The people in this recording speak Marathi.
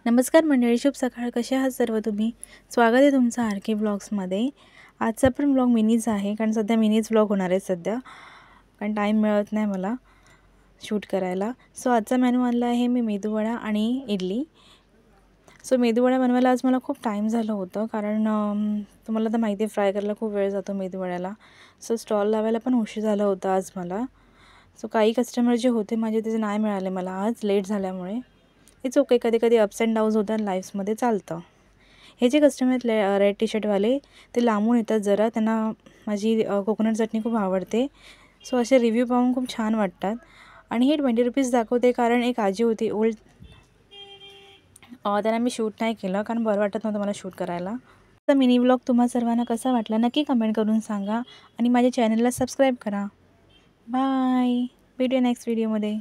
नमस्कार मंडळी, शुभ सकाळ. कसे आहात सर्व तुम्ही? स्वागत आहे तुमचं आर के ब्लॉग्समध्ये. आजचा पण ब्लॉग मिनीच आहे, कारण सध्या मिनीच ब्लॉग होणार आहे सध्या, कारण टाईम मिळत नाही मला शूट करायला. सो आजचा मेनू आणला आहे मी मेदूवडा आणि इडली. सो मेदूवडा बनवायला आज मला खूप टाईम झालं होतं, कारण तुम्हाला तर माहिती आहे फ्राय करायला खूप वेळ जातो मेदूवड्याला. सो स्टॉल लावायला पण उशीर झाला होता आज मला. सो काही कस्टमर जे होते माझे ते नाही मिळाले मला आज लेट झाल्यामुळे. इट्स ओके, कधी कधी अप्स अँड डाऊन्स होतात लाईफ्समध्ये, चालतं. हे जे कस्टमर आहेत रेड टी शर्टवाले, ते लांबून येतात जरा, त्यांना माझी कोकोनट चटणी खूप आवडते. सो असे रिव्ह्यू पाहून खूप छान वाटतात. आणि हे 20 रुपीज दाखवते, कारण एक आजी होती ओल्ड, त्यांना मी शूट नाही केलं कारण बरं वाटत नव्हतं मला शूट करायला. तर मिनी ब्लॉग तुम्हा सर्वांना कसा वाटला नक्की कमेंट करून सांगा आणि माझ्या चॅनलला सबस्क्राईब करा. बाय, भेटूया नेक्स्ट व्हिडिओमध्ये.